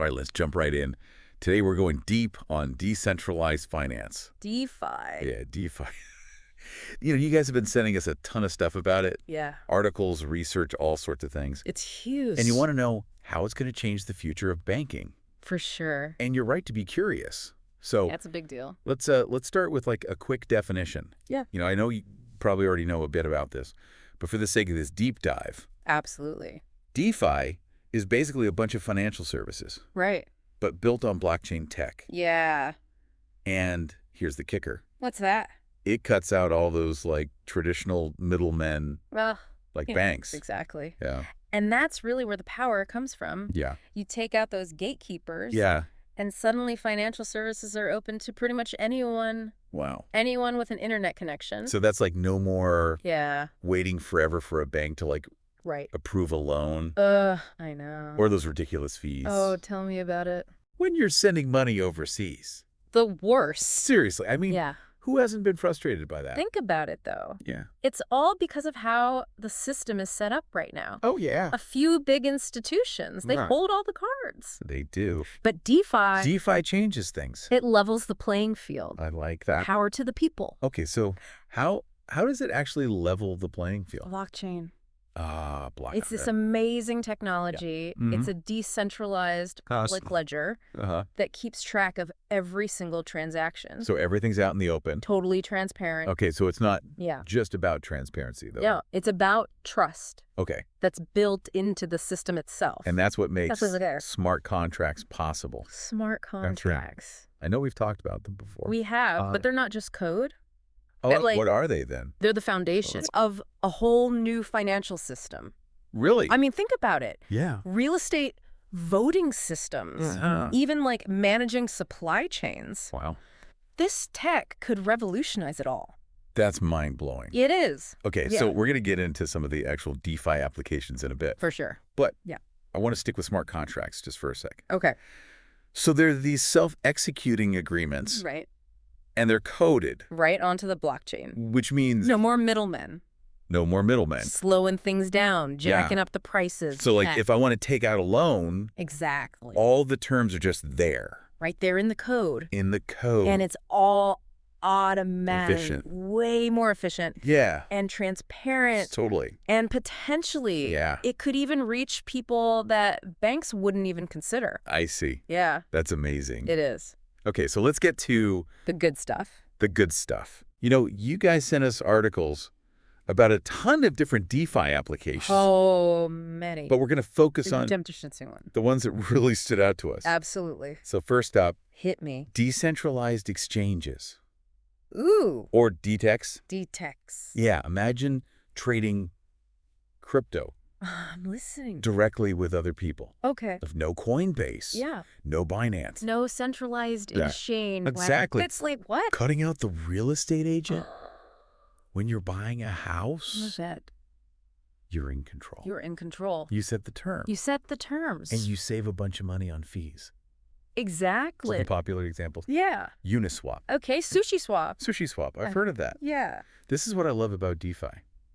All right, let's jump right in. Today we're going deep on decentralized finance. DeFi. Yeah, DeFi. You guys have been sending us a ton of stuff about it. Yeah. Articles, research, all sorts of things. It's huge. And you want to know how it's going to change the future of banking. For sure. And you're right to be curious. So That's a big deal. let's start with like a quick definition. Yeah. I know you probably already know a bit about this, but for the sake of this deep dive, Absolutely. DeFi is basically a bunch of financial services, Right. but built on blockchain tech. Yeah. And here's the kicker. What's that? It cuts out all those like traditional middlemen, Well, like yeah, banks. exactly. Yeah. And that's really where the power comes from. Yeah. You take out those gatekeepers. Yeah. And suddenly financial services are open to pretty much anyone Wow. with an internet connection. So that's like no more Yeah. waiting forever for a bank to like Right. approve a loan I know. or those ridiculous fees. Oh, tell me about it. When you're sending money overseas. The worst. Seriously. I mean, Yeah. who hasn't been frustrated by that? Think about it, though. Yeah. It's all because of how the system is set up right now. Oh, yeah. A few big institutions, they Right. hold all the cards. They do. But DeFi, DeFi changes things. it levels the playing field. I like that. Power to the people. Okay, so how does it actually level the playing field? Blockchain. Blockchain. It's this amazing technology. Mhm. It's a decentralized public ledger Uh-huh. that keeps track of every single transaction. So everything's out in the open. Totally transparent. Okay, so it's not Yeah. just about transparency, though. Yeah. It's about trust Okay, that's built into the system itself. and that's what makes That's what's there. smart contracts possible. Smart right. contracts. I know we've talked about them before. We have, but they're not just code. oh, like- what are they then? They're the foundation of a whole new financial system. Really? I mean, think about it. yeah. Real estate voting systems, even like managing supply chains. Wow. This tech could revolutionize it all. That's mind-blowing. It is. Okay, Yeah. so we're going to get into some of the actual DeFi applications in a bit. For sure. But Yeah. I want to stick with smart contracts just for a sec. Okay. So there are these self-executing agreements, Right. and they're coded, Right onto the blockchain. which means No more middlemen. no more middlemen. Slowing things down, jacking up the prices. So like Heck. if I want to take out a loan, Exactly. all the terms are just there Right there in the code. in the code. And it's all automatic. Efficient. Way more efficient. yeah, And transparent. totally. And potentially, Yeah. it could even reach people that banks wouldn't even consider. I see. Yeah, That's amazing. it is. Okay, so let's get to The good stuff. the good stuff. You guys sent us articles about a ton of different DeFi applications, Oh, many. but we're going to focus on Interesting one. the ones that really stood out to us. Absolutely. So first up, Hit me. decentralized exchanges, Ooh, or DEX. DEXs. Yeah, imagine trading crypto I'm listening. directly with other people. Okay. Of no Coinbase, Yeah. no Binance. No centralized Yeah, exchange. exactly. It's like, what? Cutting out the real estate agent when you're buying a What's house, that? you're in control. You're in control. You set the term. You set the terms. And you save a bunch of money on fees. Exactly. Some popular examples. Yeah. Uniswap. Okay, sushi swap. Sushi Swap. I've heard of that. Yeah. This is what I love about DeFi.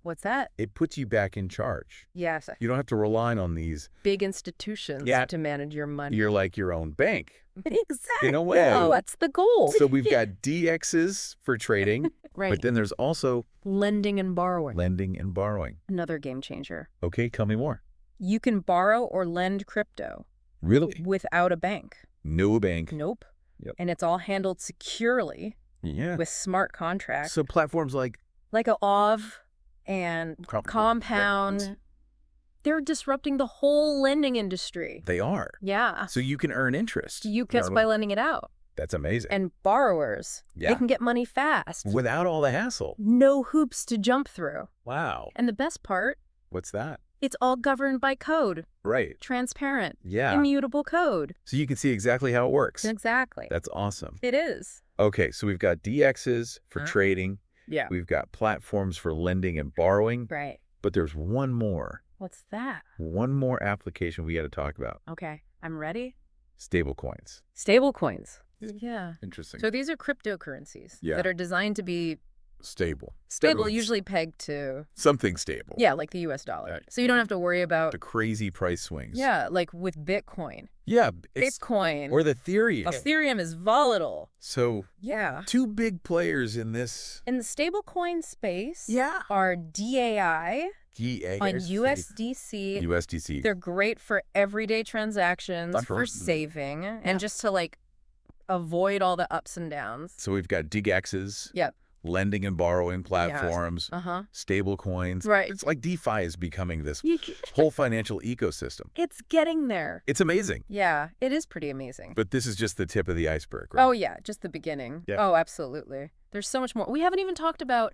What's that? It puts you back in charge. Yes. You don't have to rely on these. Big institutions Yeah. to manage your money. You're like your own bank. Exactly. In a way. Oh, that's the goal. So we've got DEXs for trading, Right. but then there's also Lending and borrowing. lending and borrowing. Another game changer. Okay, tell me more. You can borrow or lend crypto Really? without a bank. No bank. Nope. Yep. And it's all handled securely Yeah. with smart contracts. So platforms like Like a OV and Compound. They're disrupting the whole lending industry. they are. Yeah. So you can earn interest. You catch by lending it out. That's amazing. And borrowers, Yeah. they can get money fast. Without all the hassle. No hoops to jump through. Wow. And the best part, What's that? it's all governed by code. Right. Transparent. Yeah. Immutable code. So you can see exactly how it works. Exactly. That's awesome. It is. Okay, so we've got DEXs for Huh? trading. Yeah. We've got platforms for lending and borrowing. Right. But there's one more. What's that? One more application we got to talk about. Okay. I'm ready. Stablecoins. Stable coins. Yeah. Interesting. So these are cryptocurrencies Yeah. that are designed to be Stable. Stable, usually pegged to something stable. yeah, like the US dollar. Right. So you don't have to worry about The crazy price swings. yeah, like with Bitcoin. Yeah. Bitcoin Or the theory. Ethereum is volatile. So Yeah. two big players in this. In the stablecoin space Yeah. are DAI on USDC. USDC. They're great for everyday transactions, That's for right. saving, and just to like avoid all the ups and downs. So we've got DEXs. Yep. Lending and borrowing platforms, stable coins. Right. It's like DeFi is becoming this whole financial ecosystem. It's getting there. It's amazing. Yeah, it is pretty amazing. But this is just the tip of the iceberg, right? Oh, yeah, just the beginning. Yeah. Oh, absolutely. There's so much more. We haven't even talked about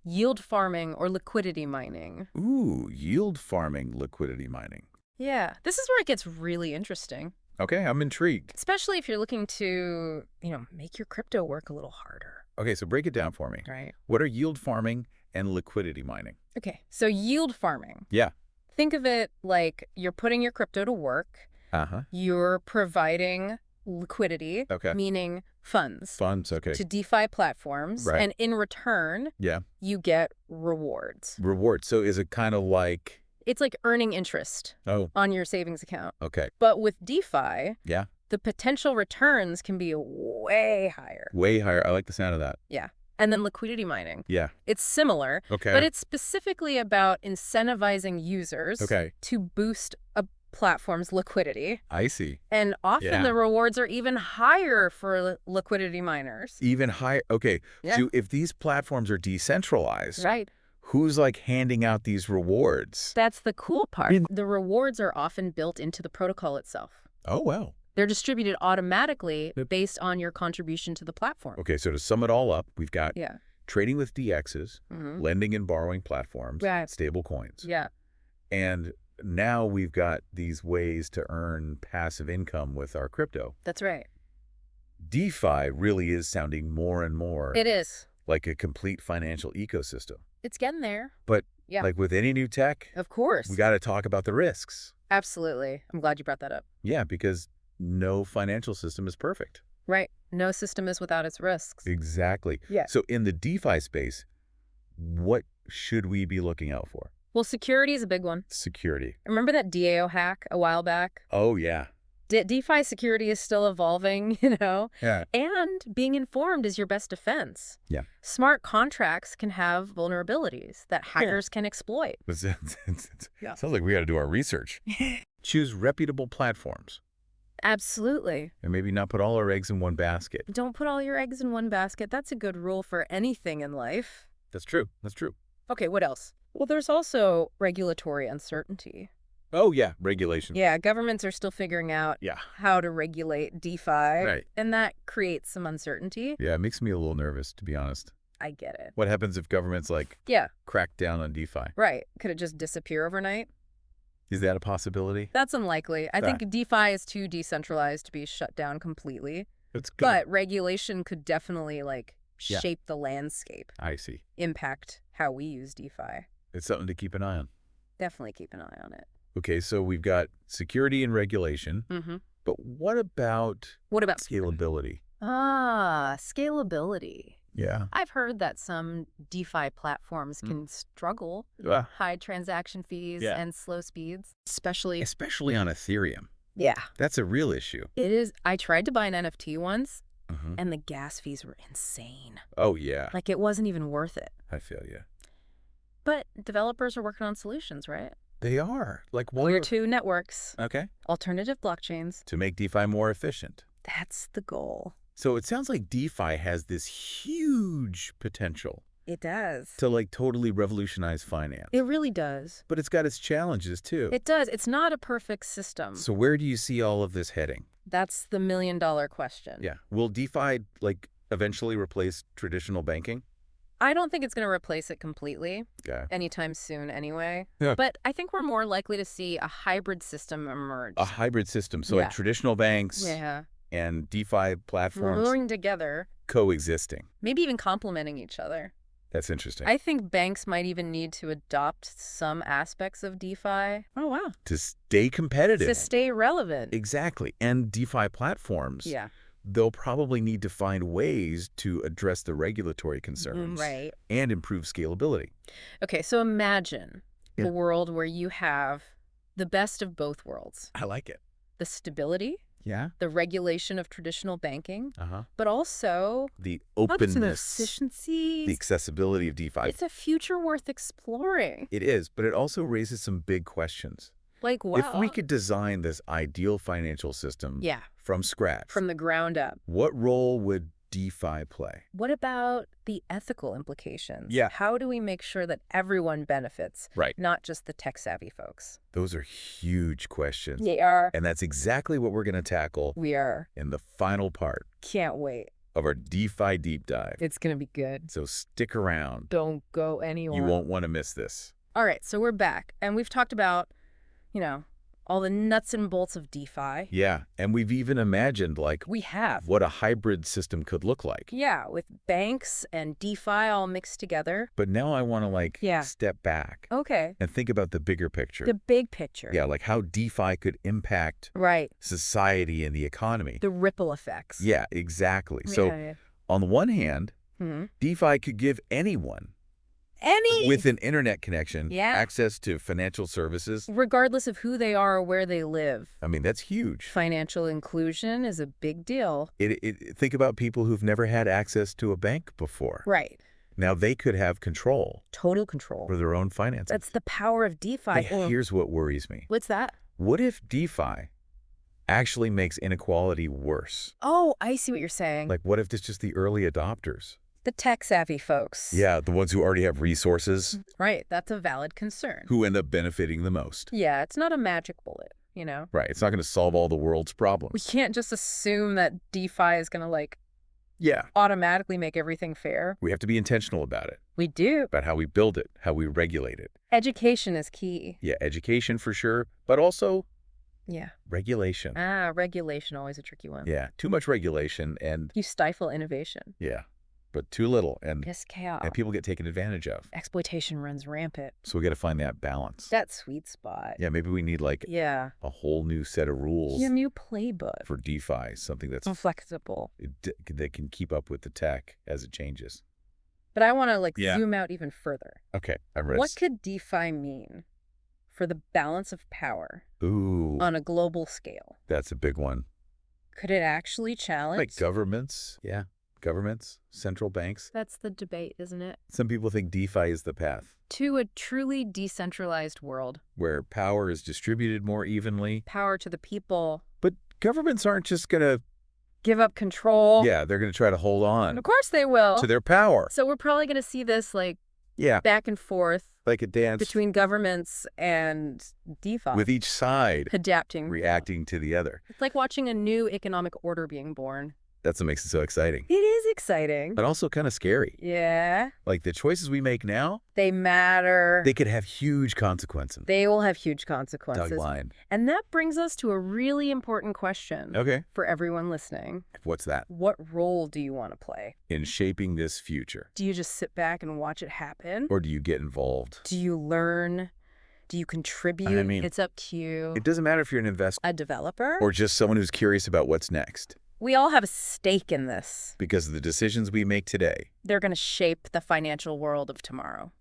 yield farming or liquidity mining. Ooh, yield farming, liquidity mining. Yeah, this is where it gets really interesting. Okay, I'm intrigued. Especially if you're looking to, make your crypto work a little harder. Okay, so break it down for me. Right. What are yield farming and liquidity mining? Okay, so yield farming. Yeah. Think of it like you're putting your crypto to work. You're providing liquidity, meaning funds. Funds, okay. To DeFi platforms. Right. And in return, you get rewards. Rewards. So is it kind of like... It's like earning interest on your savings account. Okay. But with DeFi, yeah, the potential returns can be way higher. Way higher. I like the sound of that. Yeah. And then liquidity mining. Yeah. It's similar, okay, but it's specifically about incentivizing users to boost a platform's liquidity. I see. And often the rewards are even higher for liquidity miners. Even higher. Okay. Yeah. So if these platforms are decentralized, right, who's like handing out these rewards? That's the cool part. The rewards are often built into the protocol itself. Oh, wow. They're distributed automatically based on your contribution to the platform. Okay, so to sum it all up, we've got Yeah. trading with DEXs, lending and borrowing platforms, stable coins. Yeah. And now we've got these ways to earn passive income with our crypto. That's right. DeFi really is sounding more and more It is. like a complete financial ecosystem. It's getting there. But yeah, like with any new tech, of course, we got to talk about the risks. Absolutely. I'm glad you brought that up. Yeah, because no financial system is perfect. Right. No system is without its risks. Exactly. Yeah. So in the DeFi space, what should we be looking out for? Well, security is a big one. Security. Remember that DAO hack a while back? Oh, yeah. DeFi security is still evolving, Yeah. And being informed is your best defense. Yeah. Smart contracts can have vulnerabilities that hackers can exploit. Sounds like we got to do our research. Choose reputable platforms. Absolutely. And maybe not put all our eggs in one basket. Don't put all your eggs in one basket. That's a good rule for anything in life. That's true. That's true. Okay, what else? Well, there's also regulatory uncertainty. Oh, yeah. Regulation. Yeah, governments are still figuring out how to regulate DeFi. Right. And that creates some uncertainty. Yeah, it makes me a little nervous, to be honest. I get it. What happens if governments, crack down on DeFi? Right. Could it just disappear overnight? Is that a possibility? That's unlikely. I think DeFi is too decentralized to be shut down completely. That's good. But regulation could definitely, shape the landscape. I see. Impact how we use DeFi. It's something to keep an eye on. Definitely keep an eye on it. Okay, so we've got security and regulation. But what about scalability? Scalability. Yeah. I've heard that some DeFi platforms can struggle. High transaction fees and slow speeds, especially on Ethereum. Yeah. That's a real issue. It is. I tried to buy an NFT once, and the gas fees were insane. Oh, yeah. It wasn't even worth it. I feel you. But developers are working on solutions, right? They are. Layer 2 networks. Okay. Alternative blockchains. To make DeFi more efficient. That's the goal. So it sounds like DeFi has this huge potential. It does. To totally revolutionize finance. It really does. But it's got its challenges too. It does. It's not a perfect system. So where do you see all of this heading? That's the million-dollar question. Yeah. Will DeFi eventually replace traditional banking? I don't think it's going to replace it completely anytime soon anyway. Yeah. But I think we're more likely to see a hybrid system emerge. A hybrid system. So traditional banks and DeFi platforms rolling together, coexisting. Maybe even complementing each other. That's interesting. I think banks might even need to adopt some aspects of DeFi. Oh, wow. To stay competitive. To stay relevant. Exactly. And DeFi platforms they'll probably need to find ways to address the regulatory concerns Right. and improve scalability. Okay, so imagine a world where you have the best of both worlds. I like it. The stability, Yeah. the regulation of traditional banking, Uh-huh. but also The some openness, efficiencies. the accessibility of DeFi. It's a future worth exploring. It is, but it also raises some big questions. Like what? If we could design this ideal financial system from scratch, from the ground up, what role would DeFi play? what about the ethical implications? Yeah. How do we make sure that everyone benefits, Right. not just the tech-savvy folks? Those are huge questions. They are. And that's exactly what we're going to tackle We are. in the final part Can't wait. of our DeFi deep dive. It's going to be good. So stick around. Don't go anywhere. You won't want to miss this. All right, so we're back, and we've talked about, all the nuts and bolts of DeFi. Yeah, and we've even imagined, We have. what a hybrid system could look like. Yeah, with banks and DeFi all mixed together. But now I want to, step back Okay. and think about the bigger picture. The big picture. Yeah, like how DeFi could impact Right. society and the economy. The ripple effects. Yeah, exactly. So Yeah. on the one hand, Mhm. DeFi could give anyone with an internet connection access to financial services. Regardless of who they are or where they live. I mean, that's huge. Financial inclusion is a big deal. Think about people who've never had access to a bank before. Right. Now they could have control. Total control. For their own finances. That's the power of DeFi. But here's what worries me. What's that? What if DeFi actually makes inequality worse? Oh, I see what you're saying. Like, what if it's just the early adopters? The tech-savvy folks. Yeah, the ones who already have resources. Right, that's a valid concern. Who end up benefiting the most. Yeah, it's not a magic bullet, Right, it's not going to solve all the world's problems. We can't just assume that DeFi is going to, automatically make everything fair. We have to be intentional about it. We do. About how we build it, how we regulate it. Education is key. Yeah, education for sure, but also regulation. Regulation, always a tricky one. Yeah, too much regulation and... You stifle innovation. Yeah, but too little and... Piss chaos. And people get taken advantage of. Exploitation runs rampant. So we got to find that balance. That sweet spot. Yeah, maybe we need a whole new set of rules. A new playbook. For DeFi, something that's... flexible. That can keep up with the tech as it changes. But I want to zoom out even further. Okay, I'm ready. What could DeFi mean for the balance of power on a global scale? That's a big one. Could it actually challenge? Like governments? Yeah. Governments, central banks. That's the debate, isn't it? Some people think DeFi is the path. To a truly decentralized world. Where power is distributed more evenly. Power to the people. But governments aren't just going to... give up control. Yeah, they're going to try to hold on. And of course they will. To their power. So we're probably going to see this back and forth. Like a dance. Between governments and DeFi. With each side. Adapting. Reacting to the other. It's like watching a new economic order being born. That's what makes it so exciting. It is exciting. But also kind of scary. Yeah. Like the choices we make now. They matter. They could have huge consequences. They will have huge consequences. Doug line. And that brings us to a really important question. Okay. For everyone listening. What's that? What role do you want to play? In shaping this future. Do you just sit back and watch it happen? Or do you get involved? Do you learn? Do you contribute? I mean, it's up to you. It doesn't matter if you're an investor. A developer? Or just someone who's curious about what's next. We all have a stake in this. Because of the decisions we make today. They're going to shape the financial world of tomorrow.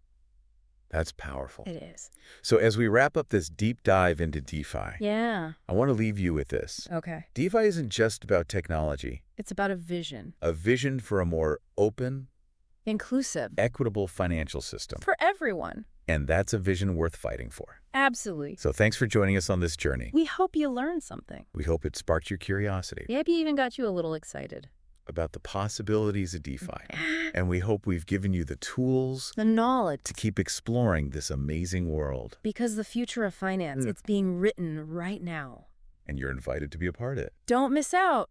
That's powerful. It is. So as we wrap up this deep dive into DeFi, I want to leave you with this. Okay. DeFi isn't just about technology. It's about a vision. A vision for a more open, inclusive, equitable financial system. For everyone. And that's a vision worth fighting for. Absolutely. So thanks for joining us on this journey. We hope you learned something. We hope it sparked your curiosity. Maybe even got you a little excited. About the possibilities of DeFi. And we hope we've given you the tools, the knowledge, to keep exploring this amazing world. Because the future of finance, it's being written right now. And you're invited to be a part of it. Don't miss out.